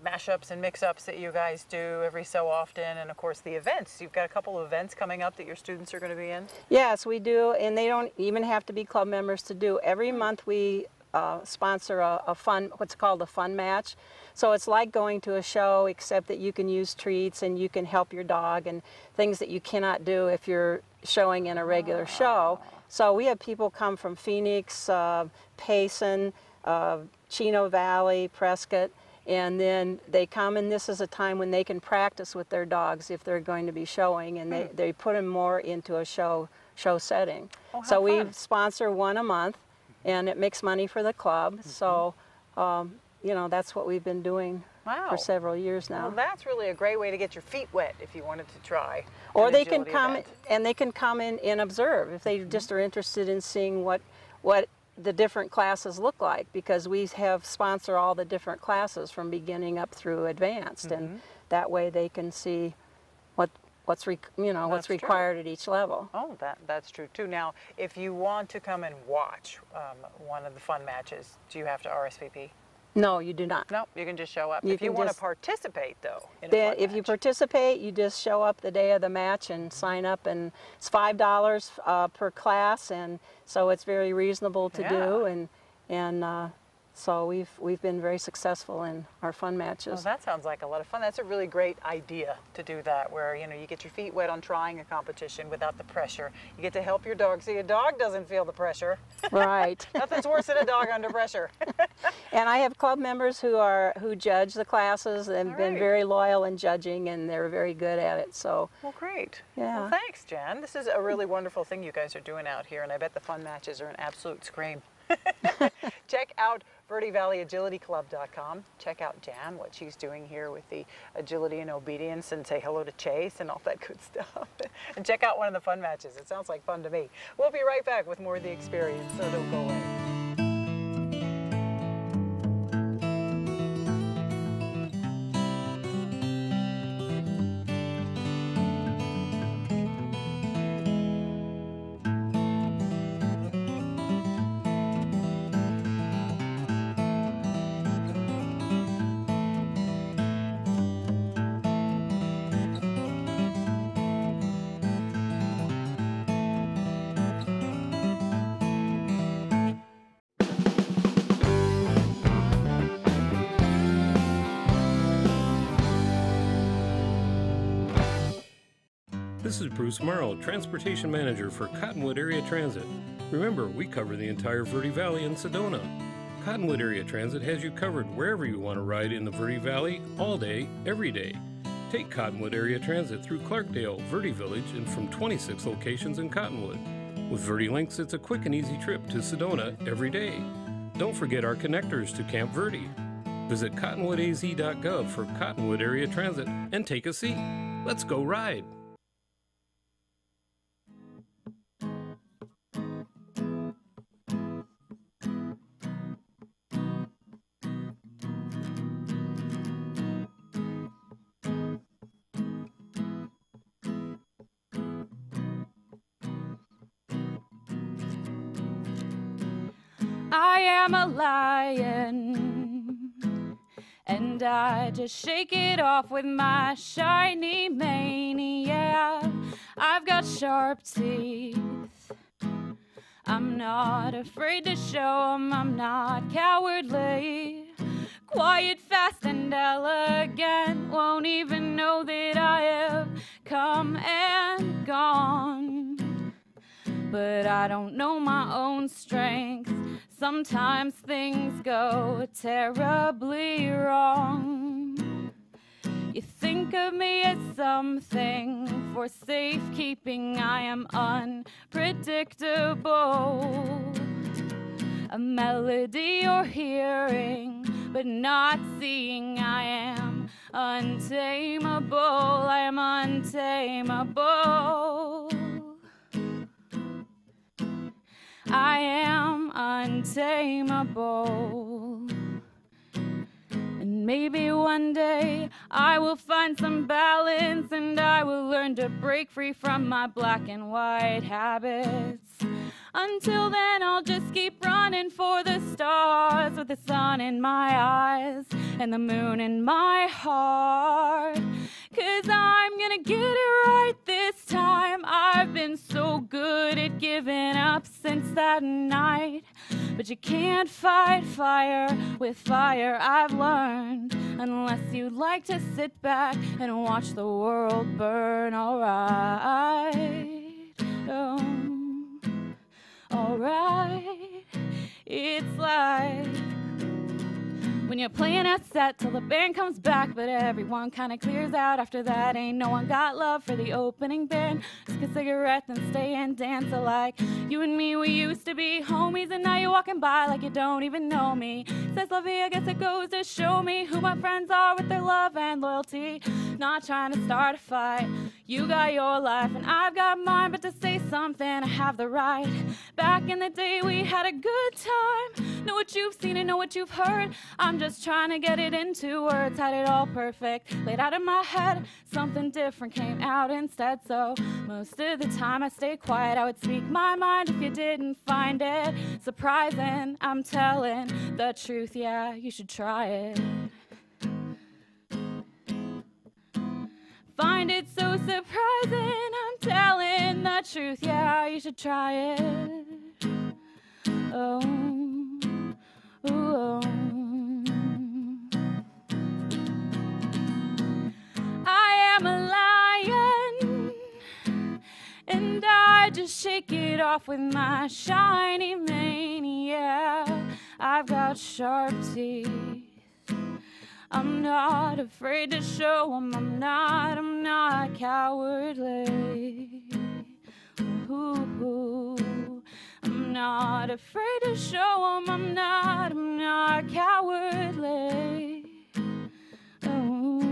mashups and mix-ups that you guys do every so often, and of course the events. You've got a couple of events coming up that your students are going to be in? Yes, we do, and they don't even have to be club members to do. Every month we sponsor what's called a fun match. So it's like going to a show, except that you can use treats and you can help your dog and things that you cannot do if you're showing in a regular show. So we have people come from Phoenix, Payson, Chino Valley, Prescott, and then they come, and this is a time when they can practice with their dogs if they're going to be showing, and they put them more into a show setting. Oh, so we fun. sponsor one a month, and it makes money for the club. So, that's what we've been doing for several years now. Well, that's really a great way to get your feet wet if you wanted to try. Or they can come and they can come in and observe if they just are interested in seeing what the different classes look like, because we have sponsor all the different classes from beginning up through advanced, and that way they can see what's required at each level. Oh, that's true too. Now, if you want to come and watch one of the fun matches, do you have to RSVP? No, you do not. No, you can just show up. If you want to participate, though, if you participate, you just show up the day of the match and sign up, and it's $5 per class, and so it's very reasonable to do, and so we've been very successful in our fun matches. Well, that sounds like a lot of fun. That's a really great idea to do that, where you get your feet wet on trying a competition without the pressure. You get to help your dog, so your dog doesn't feel the pressure. Right. Nothing's worse than a dog under pressure. And I have club members who judge the classes and been very loyal in judging, and they're very good at it. So. Well, great. Yeah. Well, thanks, Jan. This is a really wonderful thing you guys are doing out here, and I bet the fun matches are an absolute scream. Check out VerdeValleyAgilityClub.com. Check out Jan, what she's doing here with the agility and obedience, and say hello to Chase and all that good stuff. And check out one of the fun matches. It sounds like fun to me. We'll be right back with more of the experience, so don't go away. This is Bruce Morrow, Transportation Manager for Cottonwood Area Transit. Remember, we cover the entire Verde Valley and Sedona. Cottonwood Area Transit has you covered wherever you want to ride in the Verde Valley, all day, every day. Take Cottonwood Area Transit through Clarkdale, Verde Village, and from 26 locations in Cottonwood. With Verde Links, it's a quick and easy trip to Sedona every day. Don't forget our connectors to Camp Verde. Visit cottonwoodaz.gov for Cottonwood Area Transit and take a seat. Let's go ride. I am a lion, and I just shake it off with my shiny mane. Yeah, I've got sharp teeth. I'm not afraid to show 'em, I'm not cowardly. Quiet, fast, and elegant, won't even know that I have come and gone. But I don't know my own strength. Sometimes things go terribly wrong. You think of me as something for safekeeping. I am unpredictable. A melody you're hearing, but not seeing. I am untamable. I am untamable. I am untamable. And maybe one day I will find some balance, and I will learn to break free from my black and white habits. Until then, I'll just keep running for the stars, with the sun in my eyes and the moon in my heart. 'Cause I'm gonna get it right this time. I've been so good at giving up since that night. But you can't fight fire with fire, I've learned, unless you'd like to sit back and watch the world burn. Alright, alright. It's like when you're playing a set till the band comes back, but everyone kind of clears out after that. Ain't no one got love for the opening band. Smoke a cigarette and stay and dance alike. You and me, we used to be homies, and now you're walking by like you don't even know me. Says La Vie, I guess it goes to show me who my friends are with their love and loyalty. Not trying to start a fight. You got your life and I've got mine, but to say something I have the right. Back in the day we had a good time. Know what you've seen and know what you've heard. I'm just trying to get it into words. Had it all perfect laid out in my head. Something different came out instead. So most of the time I stay quiet. I would speak my mind if you didn't find it surprising. I'm telling the truth, yeah, you should try it. Find it so surprising, I'm telling the truth, yeah, you should try it. Oh, ooh, oh. I am a lion, and I just shake it off with my shiny mane, yeah. I've got sharp teeth. I'm not afraid to show 'em. I'm not cowardly. Ooh, I'm not afraid to show 'em. I'm not cowardly. Ooh.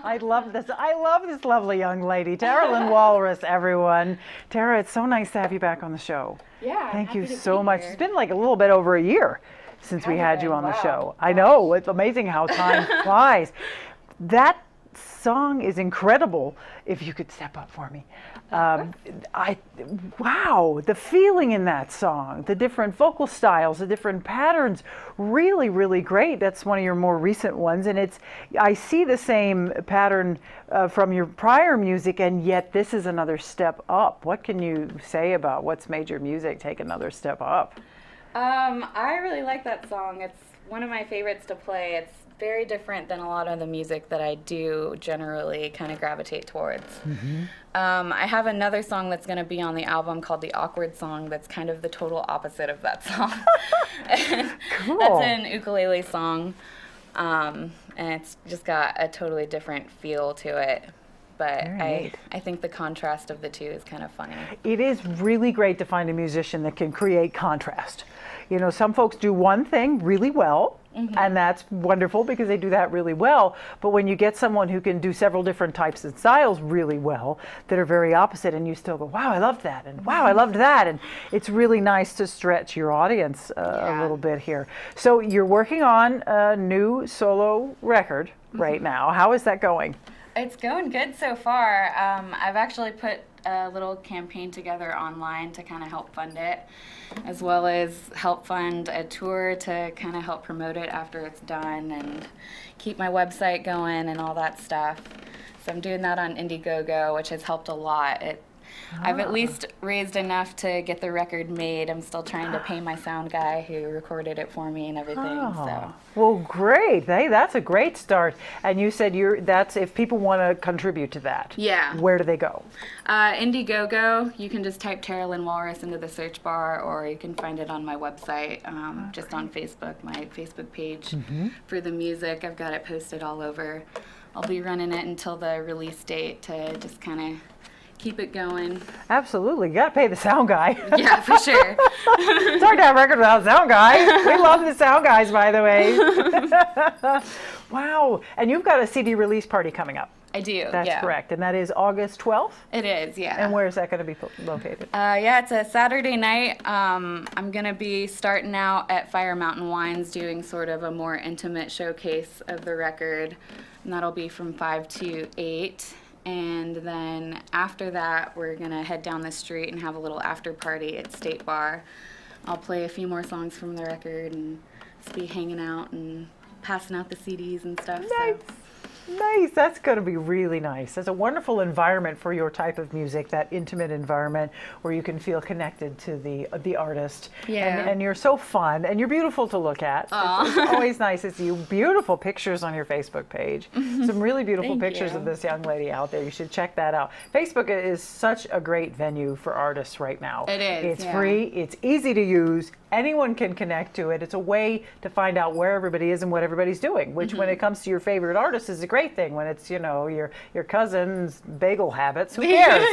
I love this. I love this lovely young lady, Tara Lynn Walrus, everyone. Tara, it's so nice to have you back on the show. Yeah. Thank you so much. It's been like a little bit over a year since we had you on the show. I know. It's amazing how time flies. That song is incredible. If you could step up for me. Wow, the feeling in that song, the different vocal styles, the different patterns, really, really great. That's one of your more recent ones, and I see the same pattern from your prior music, and yet this is another step up. What can you say about what's made your music take another step up? I really like that song. It's one of my favorites to play. It's very different than a lot of the music that I do generally kind of gravitate towards. Mm-hmm. I have another song that's going to be on the album called The Awkward Song that's kind of the total opposite of that song. Cool. That's an ukulele song, and it's just got a totally different feel to it. But I think the contrast of the two is kind of funny. It is really great to find a musician that can create contrast. You know, some folks do one thing really well, mm-hmm. and that's wonderful because they do that really well. But when you get someone who can do several different types and styles really well that are very opposite, and you still go, wow, I loved that, and wow, I loved that. And it's really nice to stretch your audience a little bit here. So you're working on a new solo record right mm-hmm. now. How is that going? It's going good so far. I've actually put a little campaign together online to kind of help fund it, as well as help fund a tour to kind of help promote it after it's done and keep my website going and all that stuff. So I'm doing that on Indiegogo, which has helped a lot. I've at least raised enough to get the record made. I'm still trying to pay my sound guy who recorded it for me and everything. So. Well, great. Hey, that's a great start. And you said that's if people want to contribute to that. Yeah. Where do they go? Indiegogo. You can just type Tara Lynn Walrus into the search bar, or you can find it on my website, just on Facebook, my Facebook page mm-hmm. for the music. I've got it posted all over. I'll be running it until the release date to just kind of keep it going. Absolutely. You got to pay the sound guy. Yeah, for sure. It's hard to have a record without a sound guy. We love the sound guys, by the way. Wow. And you've got a CD release party coming up. I do, That's correct. And that is August 12th? It is, yeah. And where is that going to be located? Yeah, it's a Saturday night. I'm going to be starting out at Fire Mountain Wines doing sort of a more intimate showcase of the record. And that'll be from 5 to 8. And then after that, we're going to head down the street and have a little after party at State Bar. I'll play a few more songs from the record and just be hanging out and passing out the CDs and stuff. Nice. So. Nice. That's going to be really nice. It's a wonderful environment for your type of music, that intimate environment where you can feel connected to the artist. Yeah. And you're so fun, and you're beautiful to look at. It's always nice to see you. Beautiful pictures on your Facebook page. Some really beautiful pictures of this young lady out there. You should check that out. Facebook is such a great venue for artists right now. It is. It's free. It's easy to use. Anyone can connect to it. It's a way to find out where everybody is and what everybody's doing, which when it comes to your favorite artist is a great thing. When it's, your cousin's bagel habits, who cares?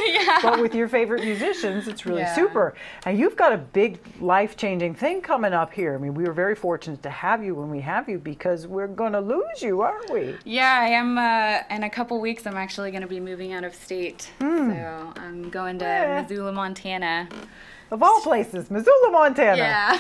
But with your favorite musicians, it's really super. And you've got a big life-changing thing coming up here. I mean, we were very fortunate to have you when we have you, because we're going to lose you, aren't we? Yeah, I am. In a couple weeks, I'm actually going to be moving out of state. So I'm going to Missoula, Montana. Of all places, Missoula, Montana. Yeah,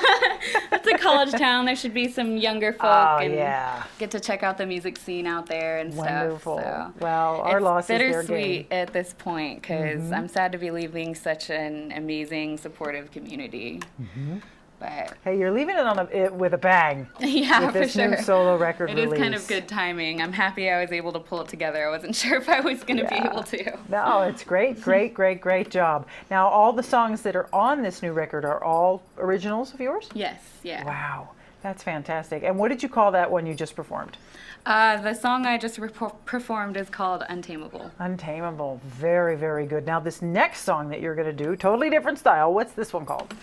it's a college town. There should be some younger folk and get to check out the music scene out there and Wonderful. stuff. So well, our loss is their gain. It's bittersweet at this point, because I'm sad to be leaving such an amazing, supportive community. But hey, you're leaving it with a bang. Yeah, with this for sure. new solo record release. It is kind of good timing. I'm happy I was able to pull it together. I wasn't sure if I was going to be able to. No, it's great, great job. Now, all the songs that are on this new record are all originals of yours? Yes, yeah. Wow, that's fantastic. And what did you call that one you just performed? The song I just performed is called Untamable. Untamable. Very, very good. Now, this next song that you're going to do, totally different style. What's this one called?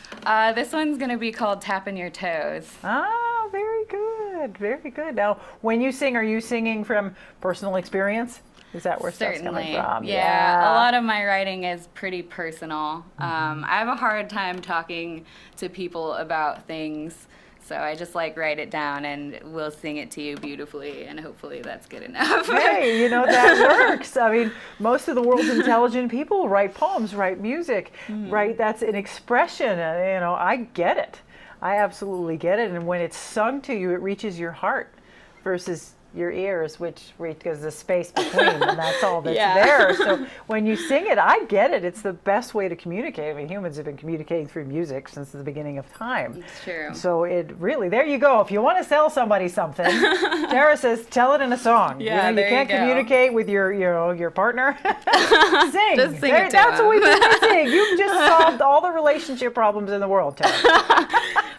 This one's going to be called Tapping Your Toes. Ah, very good. Very good. Now, when you sing, are you singing from personal experience? Is that where stuff's coming from? Yeah, a lot of my writing is pretty personal. I have a hard time talking to people about things. So I just write it down and we'll sing it to you beautifully, and hopefully that's good enough. Hey, that works. I mean, most of the world's intelligent people write poems, write music, right? That's an expression. I get it. I absolutely get it. And when it's sung to you, it reaches your heart versus your ears, which there's a space between, and that's all that's there. So when you sing it, I get it. It's the best way to communicate. I mean, humans have been communicating through music since the beginning of time. It's true. So it really, there you go. If you want to sell somebody something, Tara says, tell it in a song. Yeah, you can't communicate with your partner. Sing. Just sing it to That's them. what we've been missing. You've just solved all the relationship problems in the world, Tara.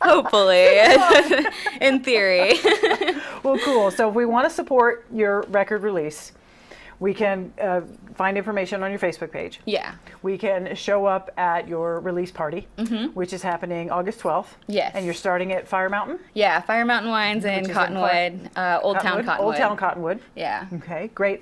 Hopefully, in theory. Well, cool. So if we want to support your record release, we can find information on your Facebook page. Yeah. We can show up at your release party, which is happening August 12th. Yes. And you're starting at Fire Mountain? Yeah, Fire Mountain Wines in Cottonwood, Old Town Cottonwood. Old Town Cottonwood. Yeah. Okay, great.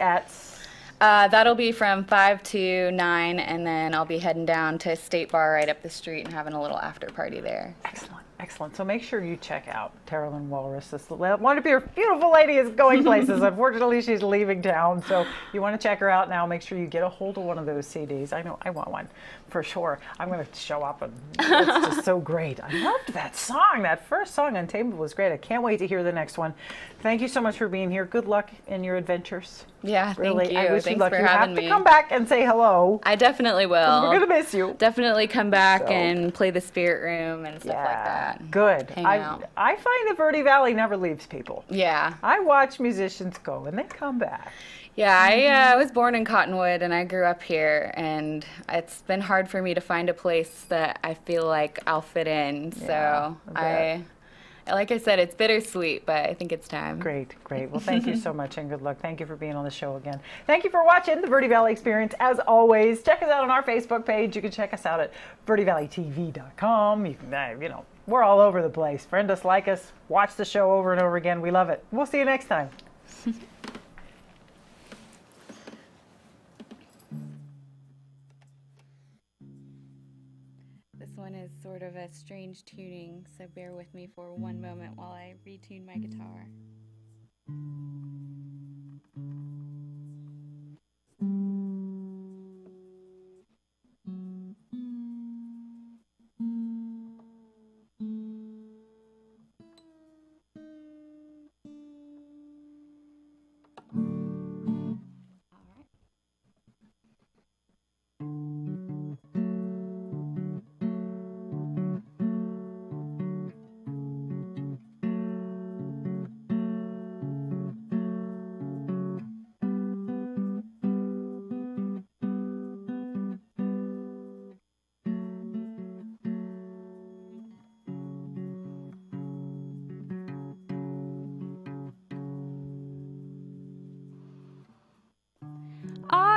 That'll be from 5 to 9, and then I'll be heading down to State Bar right up the street and having a little after party there. Excellent. Excellent. So make sure you check out Tara Lynn Walrus. One of your beautiful lady is going places. Unfortunately, she's leaving town. So you want to check her out now. Make sure you get a hold of one of those CDs. I know I want one for sure. I'm going to show up, and it's just so great. I loved that song. That first song, Untamable, was great. I can't wait to hear the next one. Thank you so much for being here. Good luck in your adventures. Yeah, really, thank you. I wish Thanks you luck. for You having have me. to come back and say hello. I definitely will. We're going to miss you. Definitely come back and play the Spirit Room and stuff like that. Good. Hang out. I find the Verde Valley never leaves people. Yeah. I watch musicians go and they come back. Yeah, I was born in Cottonwood and I grew up here, and it's been hard for me to find a place that I feel like I'll fit in. So like I said, it's bittersweet, but I think it's time. Great. Well, thank you so much and good luck. Thank you for being on the show again. Thank you for watching the Verde Valley Experience. As always, check us out on our Facebook page. You can check us out at verdevalleytv.com. You can, we're all over the place. Friend us, like us, watch the show over and over again. We love it. We'll see you next time. This one is sort of a strange tuning, so bear with me for one moment while I retune my guitar.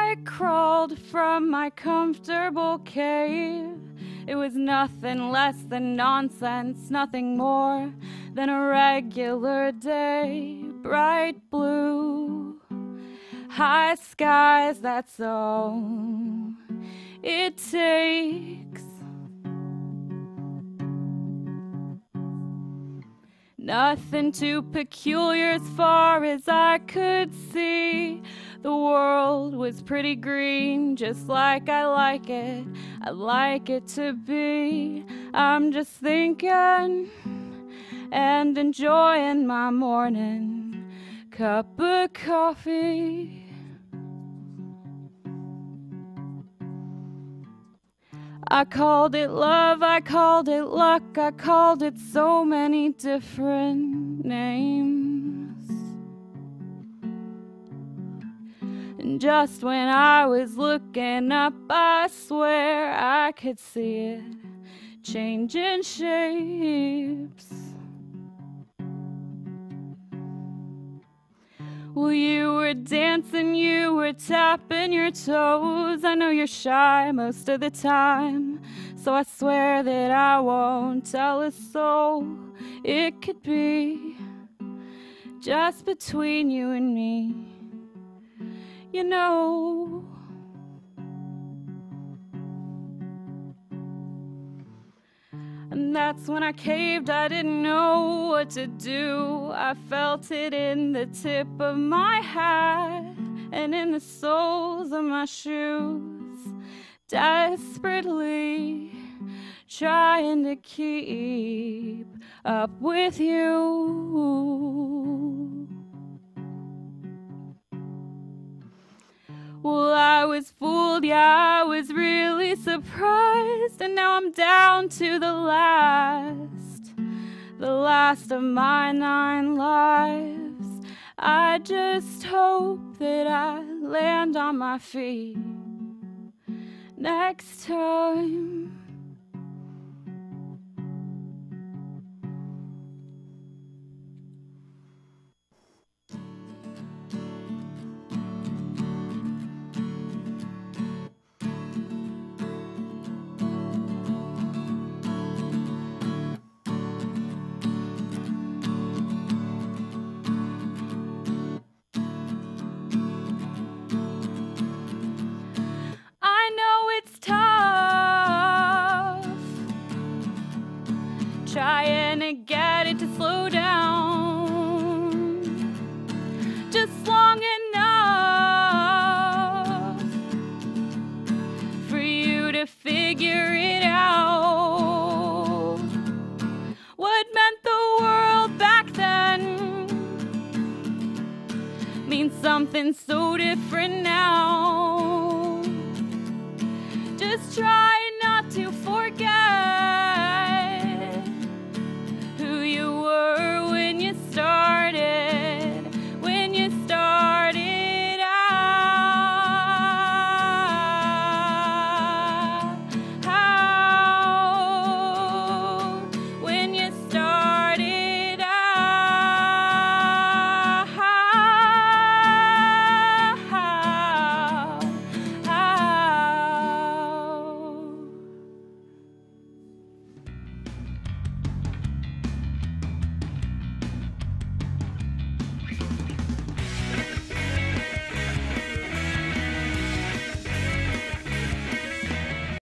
I crawled from my comfortable cave. It was nothing less than nonsense, nothing more than a regular day. Bright blue, high skies, that's all it takes. Nothing too peculiar as far as I could see. The world was pretty green, just like I like it. I like it to be. I'm just thinking and enjoying my morning cup of coffee. I called it love, I called it luck, I called it so many different names. And just when I was looking up, I swear I could see it changing shapes. Well, you were dancing, you were tapping your toes. I know you're shy most of the time, so I swear that I won't tell a soul. It could be just between you and me, you know. And that's when I caved, I didn't know what to do. I felt it in the tip of my hat and in the soles of my shoes, desperately trying to keep up with you. Well, I was fooled, yeah, I was really surprised, and now I'm down to the last of my 9 lives. I just hope that I land on my feet next time. Trying to get it to slow down just long enough for you to figure it out. What meant the world back then means something so different now. Just try